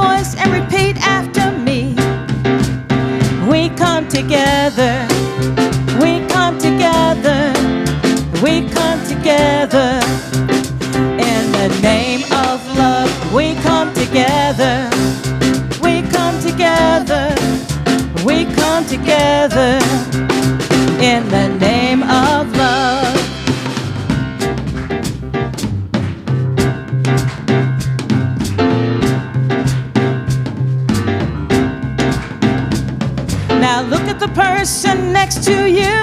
voice and repeat after me. We come together, we come together, we come together. In the name of love, we come together, we come together, we come together. In the name of love. Now look at the person next to you.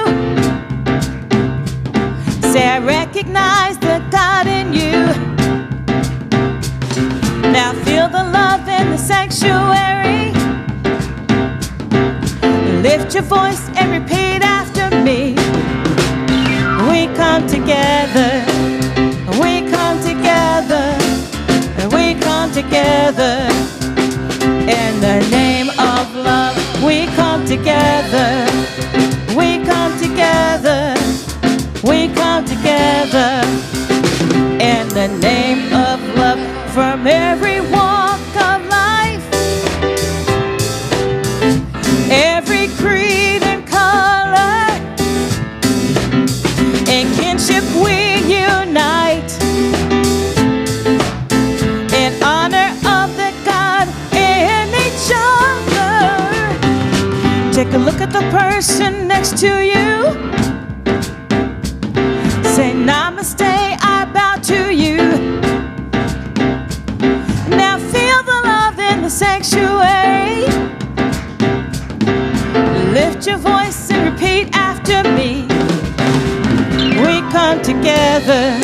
Say, I recognize the God in you. Now feel the love in the sanctuary. Lift your voice and repeat after me. We come together, we come together, we come together. In the name of love, we come together, we come together, we come together. In the name of love, from every walk of life, every creed and color, in kinship we unite, in honor of the God in each other. Take a look at the person next to you. Say, namaste, I bow to you. Now feel the love in the sanctuary. Lift your voice and repeat after me. We come together,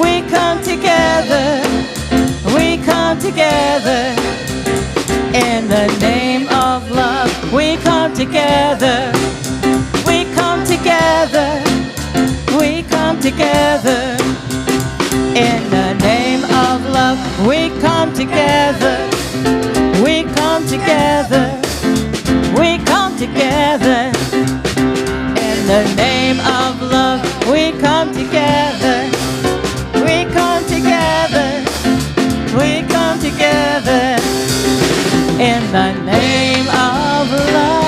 we come together, we come together. In the name of love, we come together, we come together, we come together. In the name of love, we come together, we come together, we come together. In the name of love, we come together, we come together, we come together. In the name of love.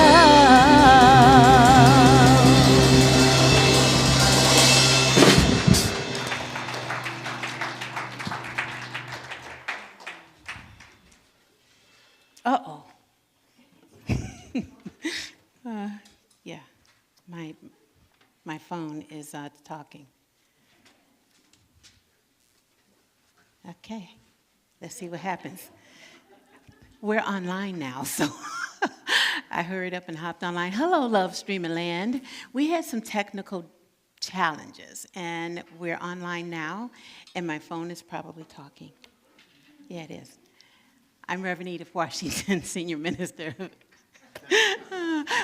Uh-oh. Yeah, my phone is talking. Okay, let's see what happens. We're online now, so I hurried up and hopped online. Hello, Love Streaming Land. We had some technical challenges, and we're online now, and my phone is probably talking. Yeah, it is. I'm Reverend Edith Washington, Senior Minister.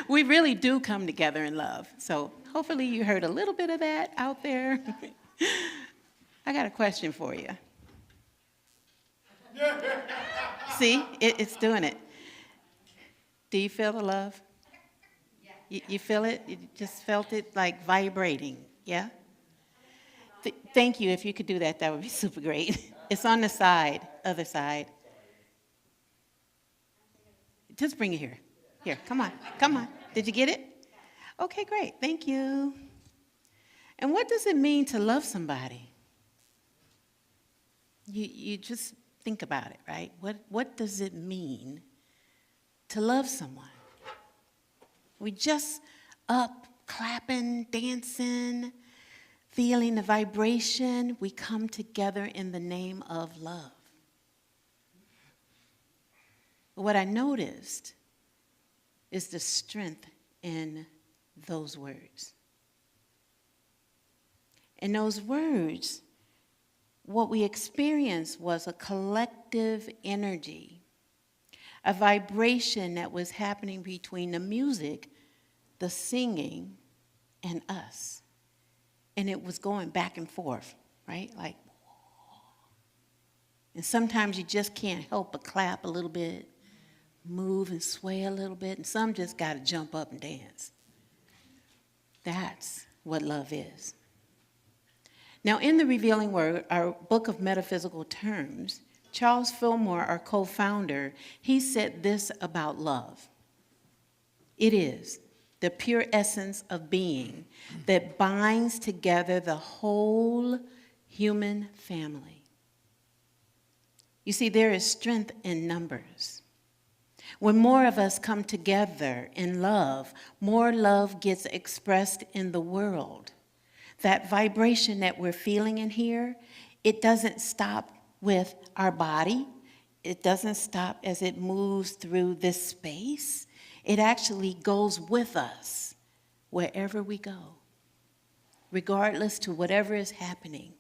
We really do come together in love, so hopefully you heard a little bit of that out there. I got a question for you. See, it's doing it. Do you feel the love? You feel it? You just felt it like vibrating, yeah? Thank you. If you could do that, that would be super great. It's on the side, other side. Just bring it here. Here, come on, come on. Did you get it? Okay, great. Thank you. And what does it mean to love somebody? You just think about it, right? What does it mean to love someone? We just up, clapping, dancing, feeling the vibration. We come together in the name of love. But what I noticed is the strength in those words. In those words, what we experienced was a collective energy, a vibration that was happening between the music, the singing, and us. And it was going back and forth, right? Like, and sometimes you just can't help but clap a little bit, move and sway a little bit, and some just got to jump up and dance. That's what love is. Now, in the Revealing Word, our book of metaphysical terms, Charles Fillmore, our co-founder, he said this about love. It is the pure essence of being that binds together the whole human family. You see, there is strength in numbers. When more of us come together in love, more love gets expressed in the world. That vibration that we're feeling in here, it doesn't stop with our body. It doesn't stop as it moves through this space. It actually goes with us wherever we go, regardless to whatever is happening.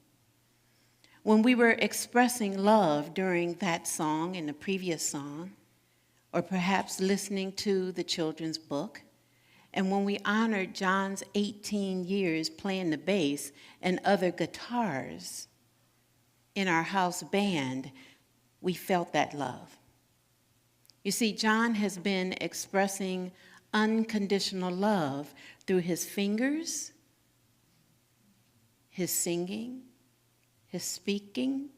When we were expressing love during that song and the previous song, or perhaps listening to the children's book, and when we honored John's 18 years playing the bass and other guitars in our house band, we felt that love. You see, John has been expressing unconditional love through his fingers, his singing, his speaking,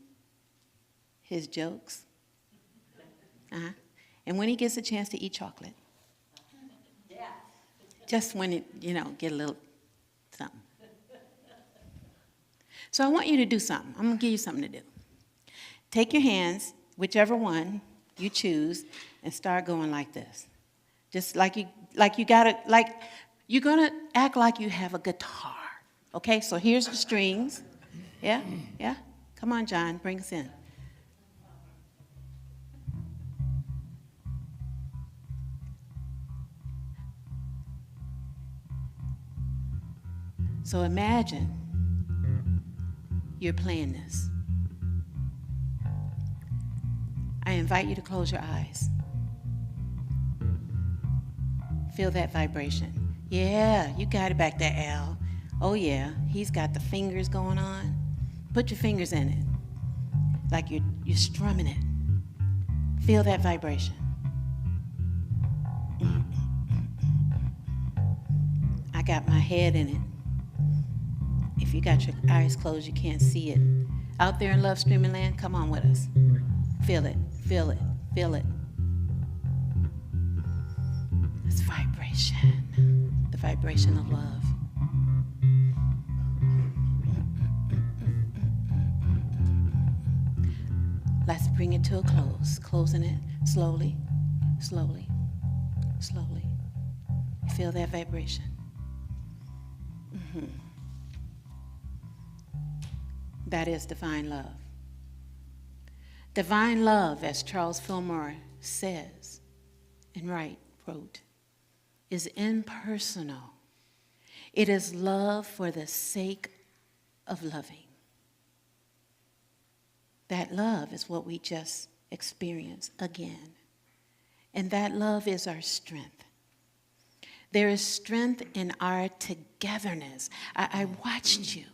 his jokes. And when he gets a chance to eat chocolate. Yeah. Just when it, get a little something. So I want you to do something. I'm going to give you something to do. Take your hands, whichever one you choose, and start going like this. Just you're going to act like you have a guitar. Okay, so here's the strings. Yeah? Come on, John, bring us in. So imagine you're playing this. I invite you to close your eyes. Feel that vibration. Yeah, you got it back there, Al. Oh yeah, he's got the fingers going on. Put your fingers in it, like you're strumming it. Feel that vibration. I got my head in it. If you got your eyes closed, you can't see it. Out there in Love Streaming Land, come on with us. Feel it, feel it, feel it. It's vibration, the vibration of love. Let's bring it to a close, closing it slowly, slowly, slowly. Feel that vibration. That is divine love. Divine love, as Charles Fillmore says and wrote, is impersonal. It is love for the sake of loving. That love is what we just experienced again. And that love is our strength. There is strength in our togetherness. I watched you.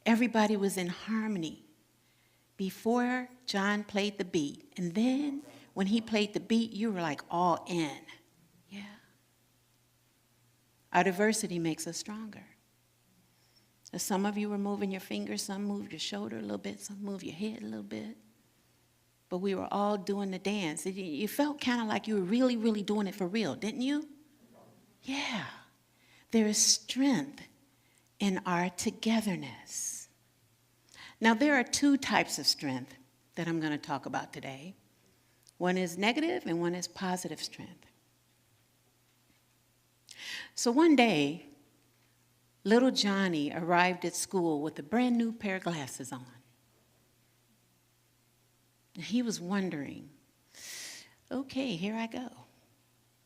Everybody was in harmony before John played the beat. And then when he played the beat, you were like all in. Yeah. Our diversity makes us stronger. Some of you were moving your fingers, some moved your shoulder a little bit, some moved your head a little bit. But we were all doing the dance. You felt kind of like you were really, really doing it for real, didn't you? Yeah. There is strength in our togetherness. Now, there are two types of strength that I'm going to talk about today. One is negative and one is positive strength. So one day, little Johnny arrived at school with a brand new pair of glasses on. And he was wondering, okay, here I go.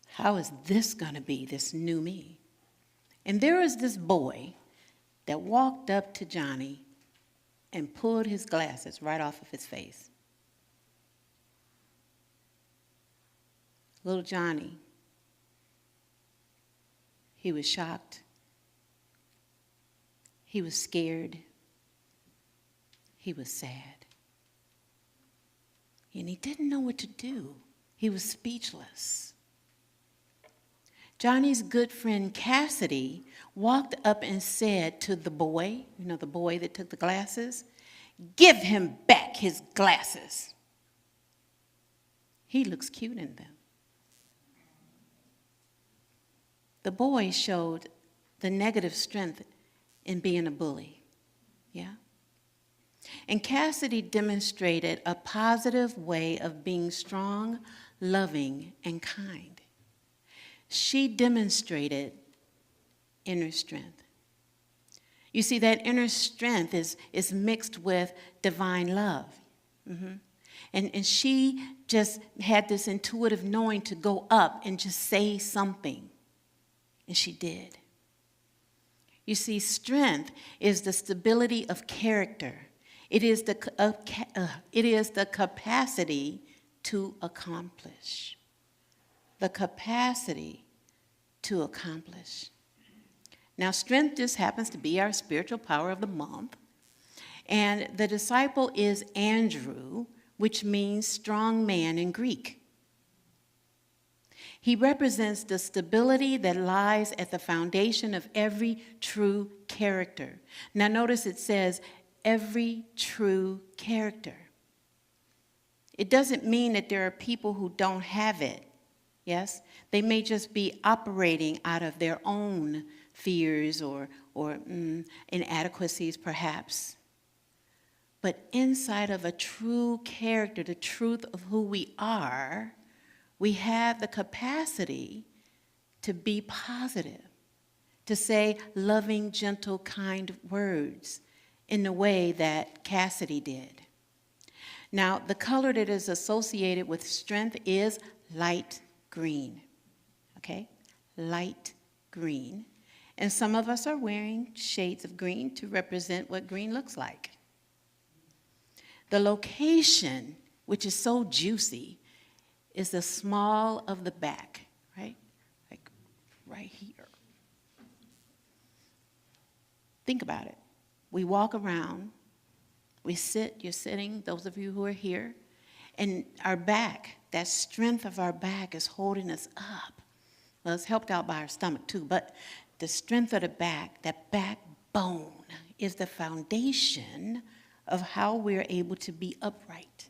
How is this going to be, this new me? And there was this boy that walked up to Johnny and pulled his glasses right off of his face. Little Johnny, he was shocked. He was scared. He was sad. And he didn't know what to do. He was speechless. Johnny's good friend Cassidy walked up and said to the boy, the boy that took the glasses, "Give him back his glasses." He looks cute in them. The boy showed the negative strength in being a bully. Yeah? And Cassidy demonstrated a positive way of being strong, loving, and kind. She demonstrated inner strength. You see, that inner strength is mixed with divine love. Mm-hmm. And she just had this intuitive knowing to go up and just say something. And she did. You see, strength is the stability of character. It is the capacity to accomplish. The capacity to accomplish. Now, strength just happens to be our spiritual power of the month. And the disciple is Andrew, which means strong man in Greek. He represents the stability that lies at the foundation of every true character. Now notice it says, every true character. It doesn't mean that there are people who don't have it, yes? They may just be operating out of their own fears or inadequacies perhaps. But inside of a true character, the truth of who we are, we have the capacity to be positive, to say loving, gentle, kind words in the way that Cassidy did. Now, the color that is associated with strength is light green, okay? Light green. And some of us are wearing shades of green to represent what green looks like. The location, which is so juicy, is the small of the back, right? Like right here. Think about it. We walk around, we sit, you're sitting, those of you who are here, and our back, that strength of our back is holding us up. Well, it's helped out by our stomach too, but the strength of the back, that backbone, is the foundation of how we're able to be upright.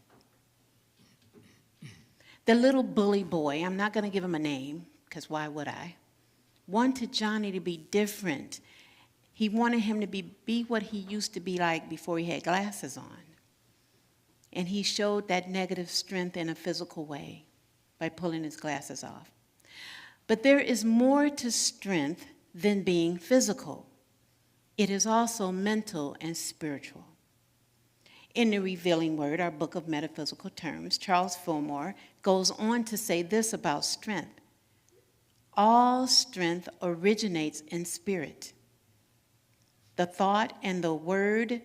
The little bully boy, I'm not going to give him a name, because why would I? Wanted Johnny to be different. He wanted him to be what he used to be like before he had glasses on. And he showed that negative strength in a physical way by pulling his glasses off. But there is more to strength than being physical. It is also mental and spiritual. In the Revealing Word, our book of metaphysical terms, Charles Fillmore goes on to say this about strength. All strength originates in spirit. The thought and the word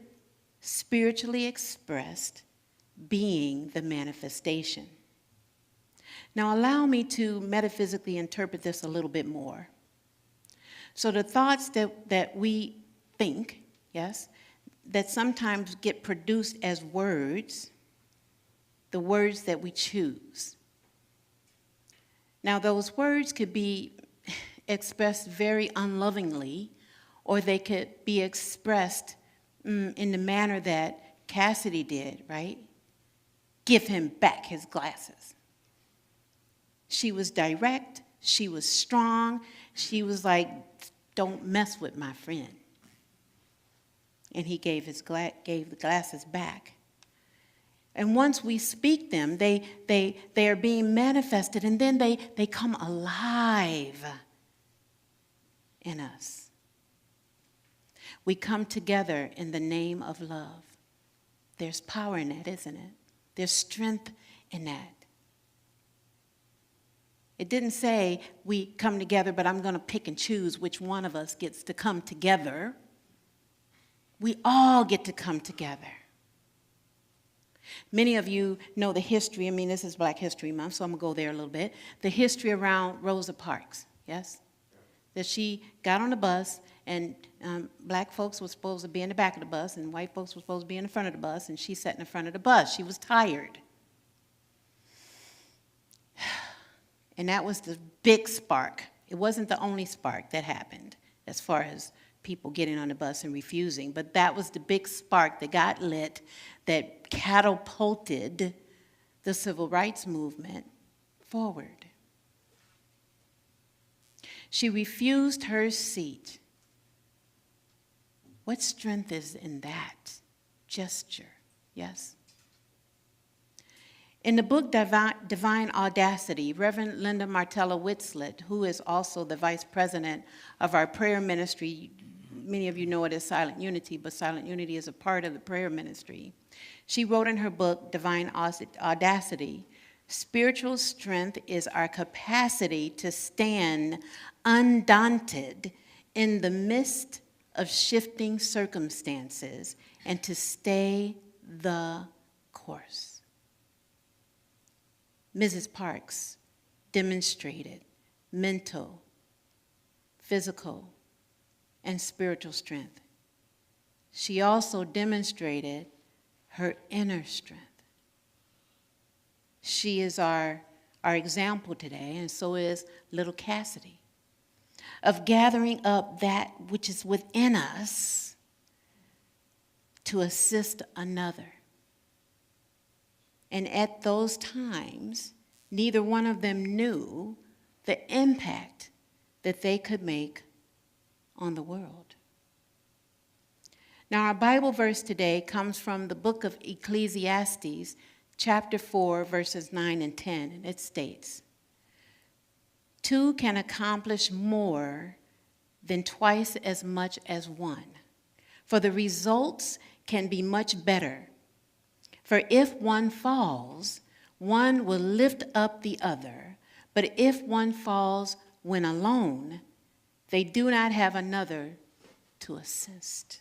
spiritually expressed being the manifestation. Now allow me to metaphysically interpret this a little bit more. So the thoughts that we think, yes, that sometimes get produced as words, the words that we choose. Now, those words could be expressed very unlovingly, or they could be expressed in the manner that Cassidy did, right? Give him back his glasses. She was direct, she was strong, she was like, don't mess with my friend. And he gave the glasses back. And once we speak them, they are being manifested, and then they come alive in us. We come together in the name of love. There's power in that, isn't it? There's strength in that. It didn't say we come together, but I'm going to pick and choose which one of us gets to come together. We all get to come together. Many of you know the history. I mean, this is Black History Month, so I'm going to go there a little bit. The history around Rosa Parks, yes? That she got on the bus, and black folks were supposed to be in the back of the bus, and white folks were supposed to be in the front of the bus, and she sat in the front of the bus. She was tired. And that was the big spark. It wasn't the only spark that happened as far as people getting on the bus and refusing, but that was the big spark that got lit, that catapulted the civil rights movement forward. She refused her seat. What strength is in that gesture? Yes? In the book Divine Audacity, Reverend Linda Martella Whitslet, who is also the vice president of our prayer ministry, many of you know it as Silent Unity, but Silent Unity is a part of the prayer ministry. She wrote in her book, Divine Audacity, spiritual strength is our capacity to stand undaunted in the midst of shifting circumstances and to stay the course. Mrs. Parks demonstrated mental, physical, and spiritual strength. She also demonstrated her inner strength. She is our example today, and so is little Cassidy, of gathering up that which is within us to assist another. And at those times, neither one of them knew the impact that they could make on the world. Now, our Bible verse today comes from the book of Ecclesiastes, chapter 4, verses 9 and 10, and it states, "Two can accomplish more than twice as much as one, for the results can be much better. For if one falls, one will lift up the other, but if one falls when alone, they do not have another to assist."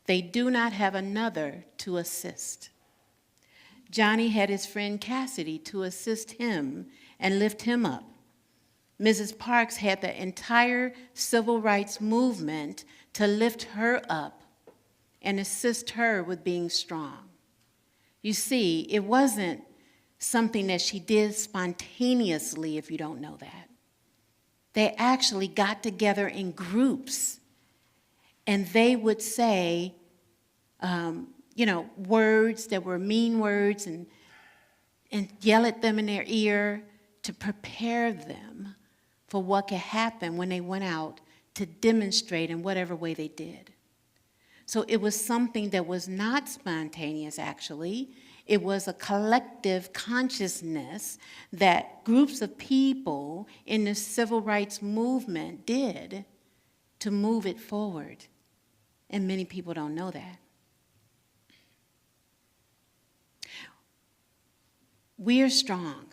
They do not have another to assist. Johnny had his friend Cassidy to assist him and lift him up. Mrs. Parks had the entire civil rights movement to lift her up and assist her with being strong. You see, it wasn't something that she did spontaneously, if you don't know that. They actually got together in groups, and they would say, words that were mean words and yell at them in their ear to prepare them for what could happen when they went out to demonstrate in whatever way they did. So it was something that was not spontaneous, actually. It was a collective consciousness that groups of people in the civil rights movement did to move it forward. And many people don't know that. We are strong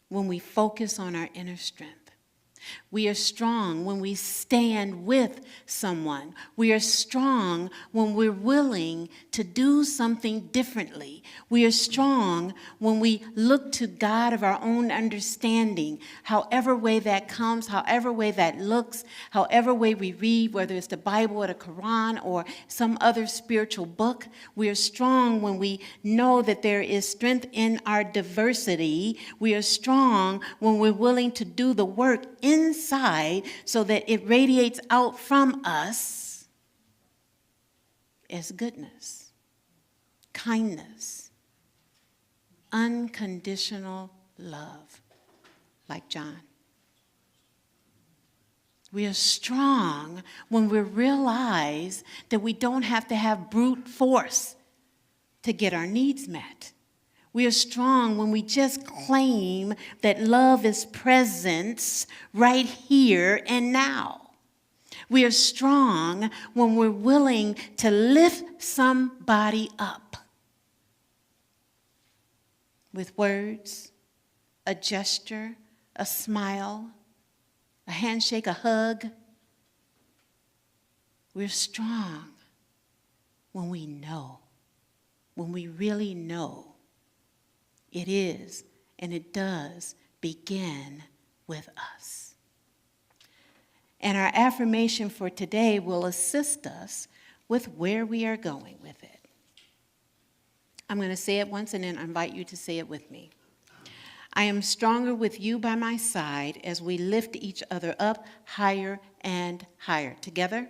when we focus on our inner strength. We are strong when we stand with someone. We are strong when we're willing to do something differently. We are strong when we look to God of our own understanding, however way that comes, however way that looks, however way we read, whether it's the Bible or the Quran or some other spiritual book. We are strong when we know that there is strength in our diversity. We are strong when we're willing to do the work inside so that it radiates out from us as goodness, kindness, unconditional love, like John. We are strong when we realize that we don't have to have brute force to get our needs met. We are strong when we just claim that love is presence right here and now. We are strong when we're willing to lift somebody up with words, a gesture, a smile, a handshake, a hug. We're strong when we know, when we really know it is and it does begin with us. And our affirmation for today will assist us with where we are going with it. I'm going to say it once and then I invite you to say it with me. I am stronger with you by my side as we lift each other up higher and higher. Together,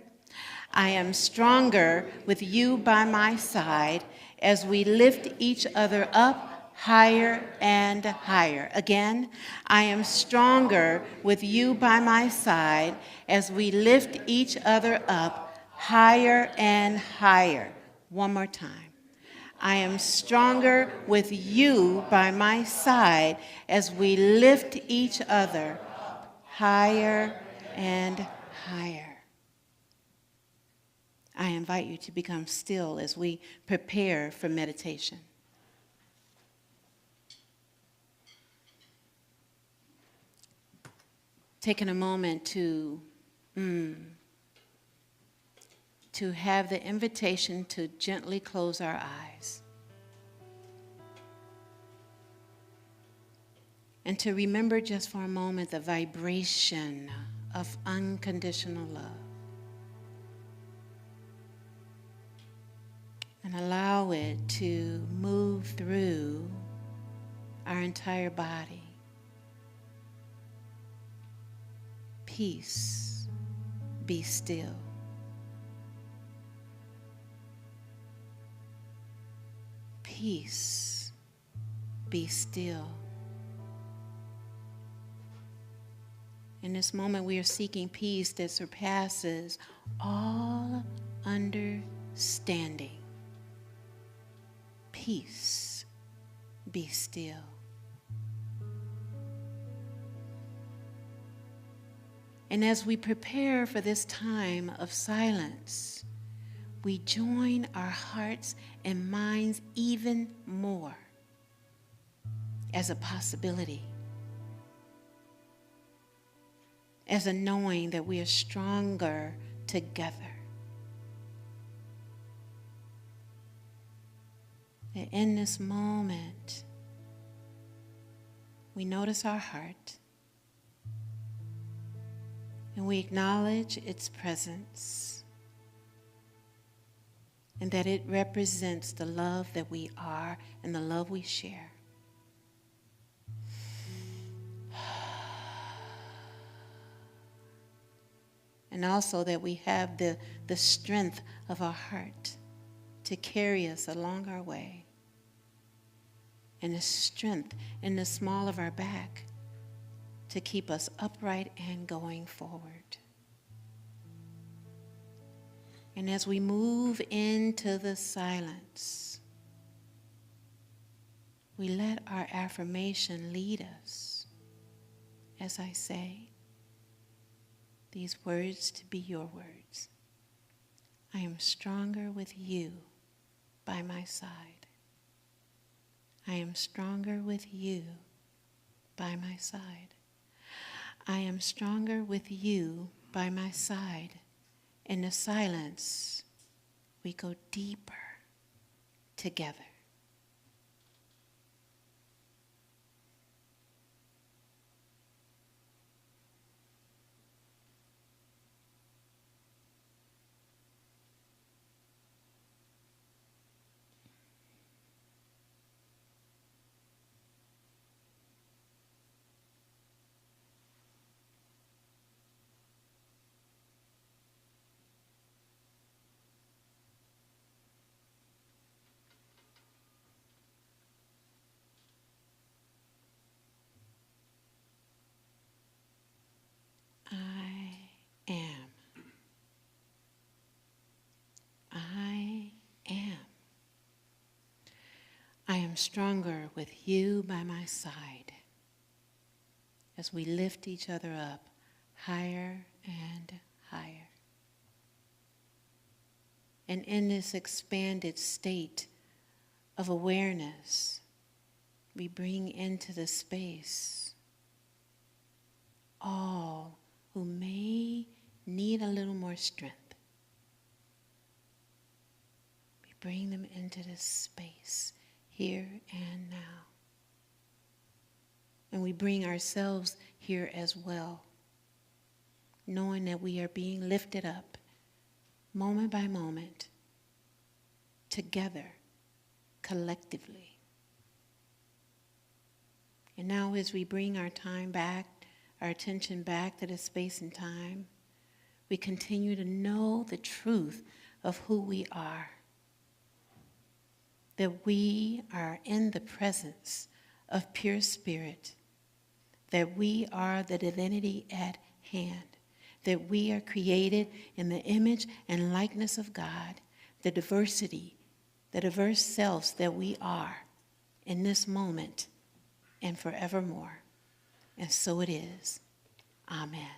I am stronger with you by my side as we lift each other up higher and higher. Again, I am stronger with you by my side as we lift each other up higher and higher. One more time. I am stronger with you by my side as we lift each other higher and higher. I invite you to become still as we prepare for meditation. Taking a moment to have the invitation to gently close our eyes and to remember just for a moment the vibration of unconditional love. And allow it to move through our entire body. Peace, be still. Peace, be still. In this moment, we are seeking peace that surpasses all understanding. Peace, be still. And as we prepare for this time of silence, we join our hearts and minds even more as a possibility, as a knowing that we are stronger together. And in this moment, we notice our heart and we acknowledge its presence and that it represents the love that we are and the love we share. And also that we have the strength of our heart to carry us along our way, and the strength in the small of our back to keep us upright and going forward. And as we move into the silence, we let our affirmation lead us as I say these words to be your words. I am stronger with you by my side. I am stronger with you by my side. I am stronger with you by my side. In the silence, we go deeper together. I am stronger with you by my side as we lift each other up higher and higher. And in this expanded state of awareness, we bring into the space all who may need a little more strength. We bring them into this space here and now. And we bring ourselves here as well, knowing that we are being lifted up moment by moment, together, collectively. And now as we bring our time back, our attention back to the space and time, we continue to know the truth of who we are. that we are in the presence of pure spirit, that we are the divinity at hand, that we are created in the image and likeness of God, the diversity, the diverse selves that we are in this moment and forevermore. And so it is. Amen.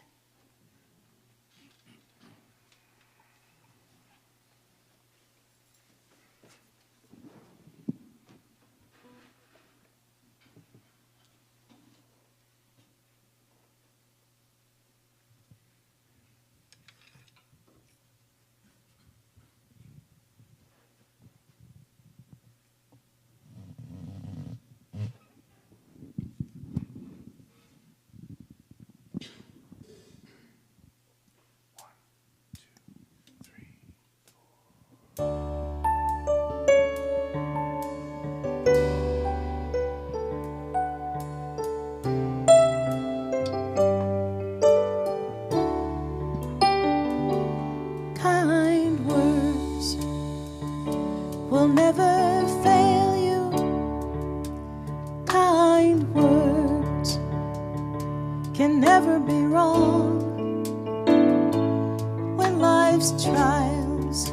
Kind words will never fail you. Kind words can never be wrong. When life's trials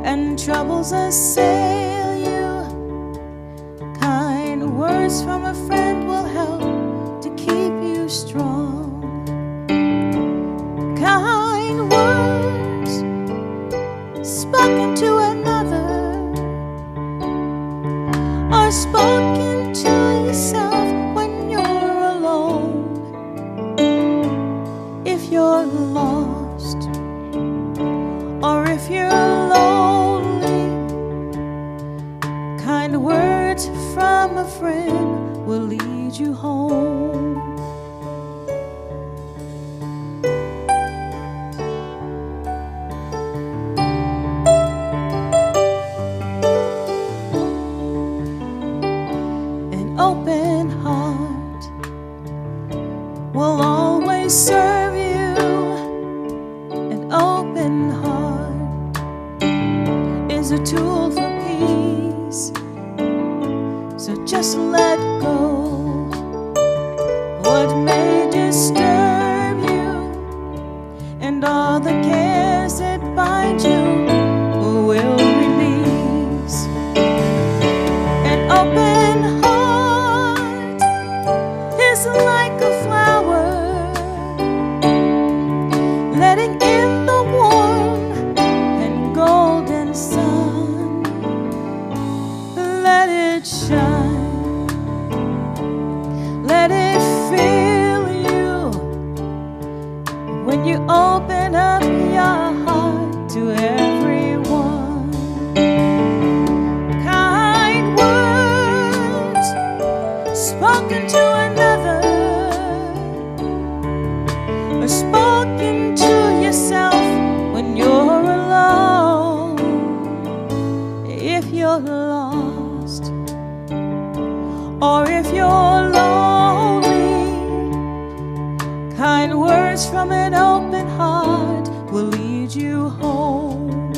and troubles assail you, kind words from a friend will help to keep you strong. Kind words spoken to another are spoken to yourself when you're alone. If you're lost or if you're lonely, kind words from a friend will lead you home. Open heart will always serve you. An open heart is a tool for peace. So just let go what may disturb you, and all the cares that bind you will release. An open heart is like a flower, letting in the warm and golden sun. Let it shine, let it fill you when you open up your heart to everyone. Kind words spoken to another or spoken to yourself when you're alone. If you're lost or if you're lonely, kind words from an open heart will lead you home.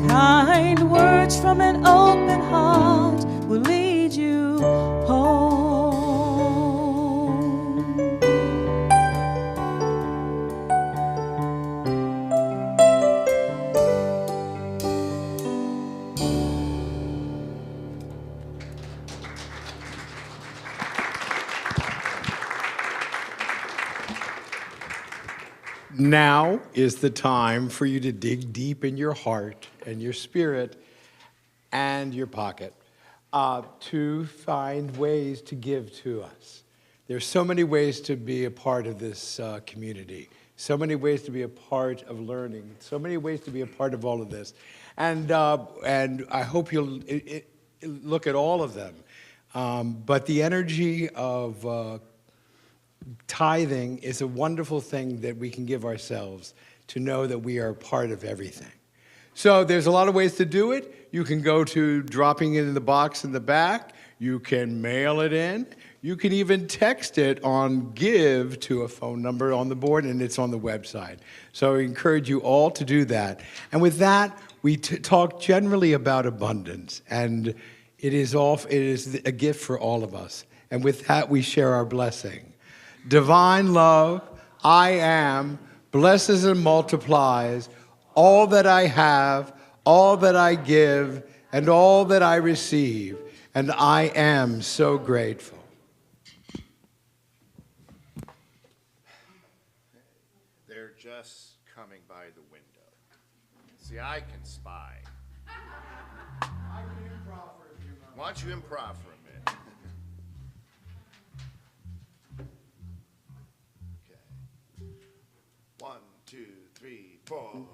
Kind words from an open heart will lead you home. Now is the time for you to dig deep in your heart and your spirit and your pocket to find ways to give to us. There's so many ways to be a part of this community, so many ways to be a part of learning, so many ways to be a part of all of this. And I hope you'll look at all of them. But the energy of tithing is a wonderful thing that we can give ourselves to know that we are part of everything. So there's a lot of ways to do it. You can go to dropping it in the box in the back. You can mail it in. You can even text it on Give to a phone number on the board, and it's on the website. So I encourage you all to do that. And with that, We talk generally about abundance, and it is a gift for all of us. And with that, we share our blessing. Divine love, I am, blesses and multiplies all that I have, all that I give, and all that I receive. And I am so grateful. They're just coming by the window. See, I can spy. I can improv for a few moments. Why don't you improv for a minute? Okay. 1, 2, 3, 4.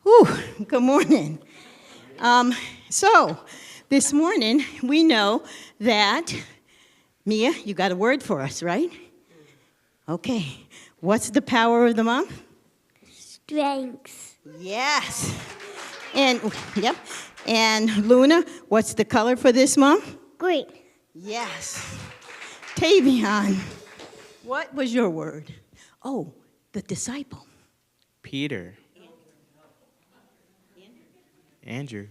Whew, good morning. So, this morning, we know that, Mia, you got a word for us, right? Okay. What's the power of the month? Strength. Yes. And, yep. And Luna, what's the color for this month? Green. Yes. Tavion, what was your word? Oh, the disciple. Peter. Andrew.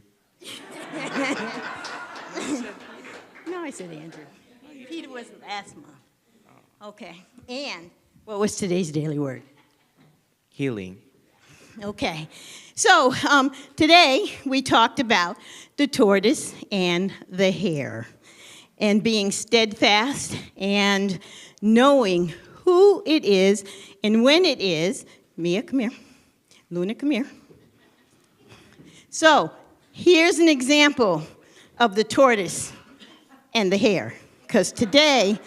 No, I said Andrew. Peter was last month. Okay. And what was today's daily word? Healing. Okay. So today we talked about the tortoise and the hare and being steadfast and knowing who it is and when it is. Mia, come here. Luna, come here. So here's an example of the tortoise and the hare. Because today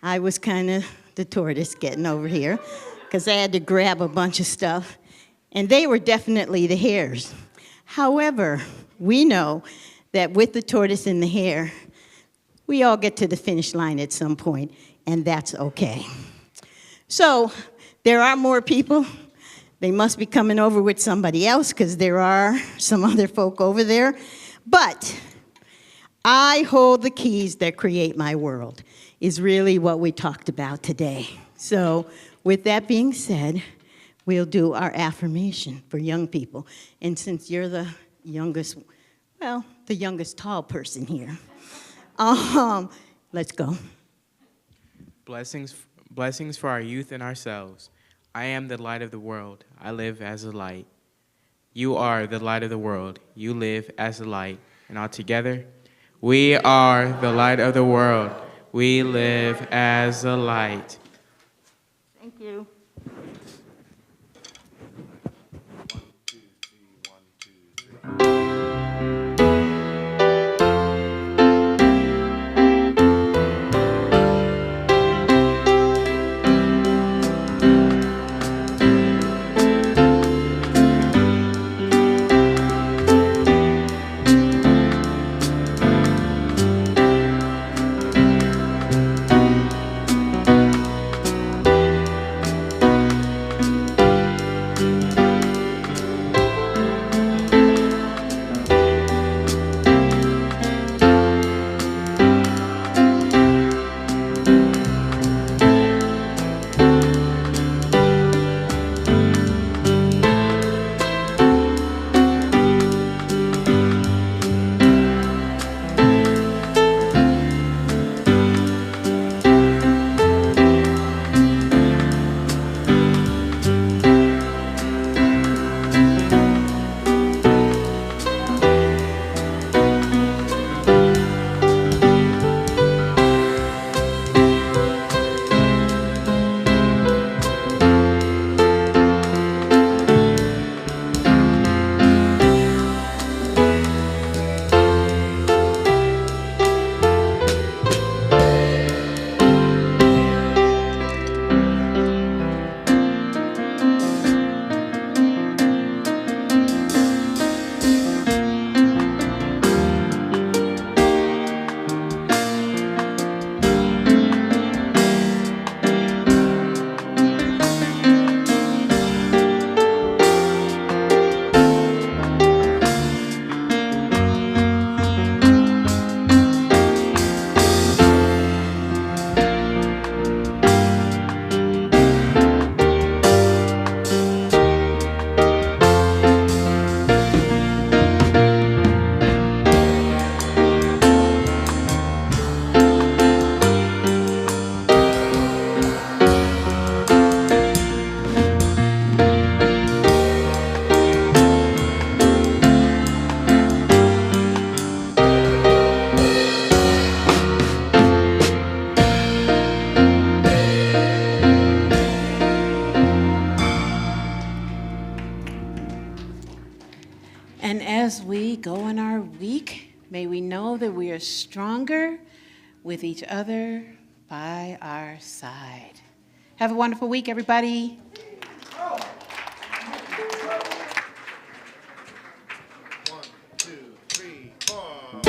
I was kind of the tortoise getting over here because I had to grab a bunch of stuff. And they were definitely the hares. However, we know that with the tortoise and the hare, we all get to the finish line at some point, and that's okay. So there are more people. They must be coming over with somebody else because there are some other folk over there. But I hold the keys that create my world is really what we talked about today. So with that being said, we'll do our affirmation for young people. And since you're the youngest, well, the youngest tall person here, let's go. Blessings for our youth and ourselves. I am the light of the world. I live as a light. You are the light of the world. You live as a light. And all together, we are the light of the world. We live as a light. Thank you. 1, 2, 3, 1, 2, 3. May we know that we are stronger with each other by our side. Have a wonderful week, everybody. One, two, three, four.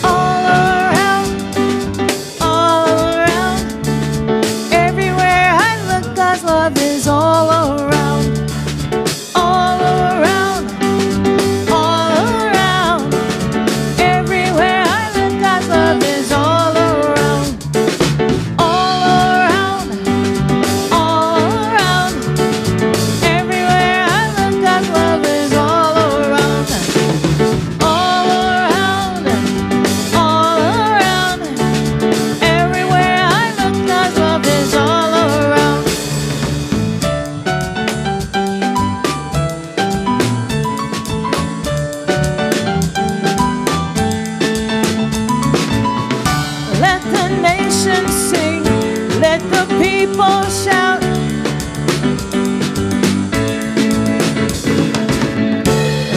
All around, everywhere I look, God's love is all around. All around, everywhere I look, God's love is all around. All around, everywhere I look, God's love is all around. All around, everywhere I look, God's love is all around. Let the nation sing, let the people shout.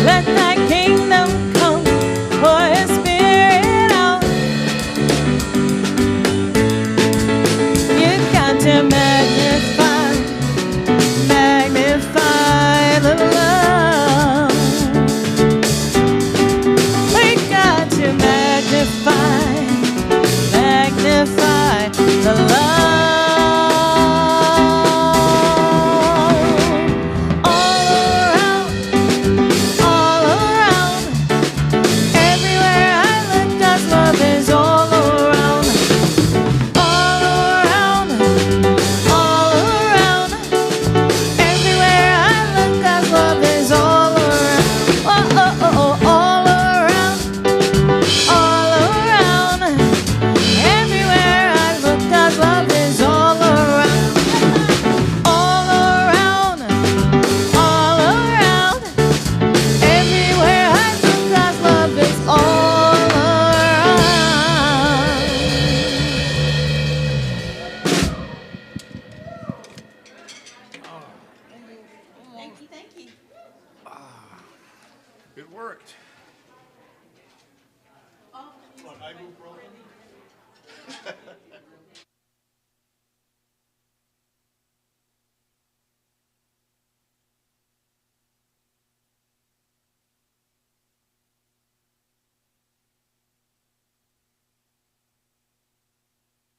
Let thy kingdom come, pour his spirit out. You've got to magnify the love. We've got to magnify the love. All around, everywhere I look, God's love is all around. All around, everywhere I look, God's love is all around. Oh, oh, oh, oh, all around, everywhere I look, God's love is all around. All around, everywhere I look, God's love is all around. It worked. What, I move broken?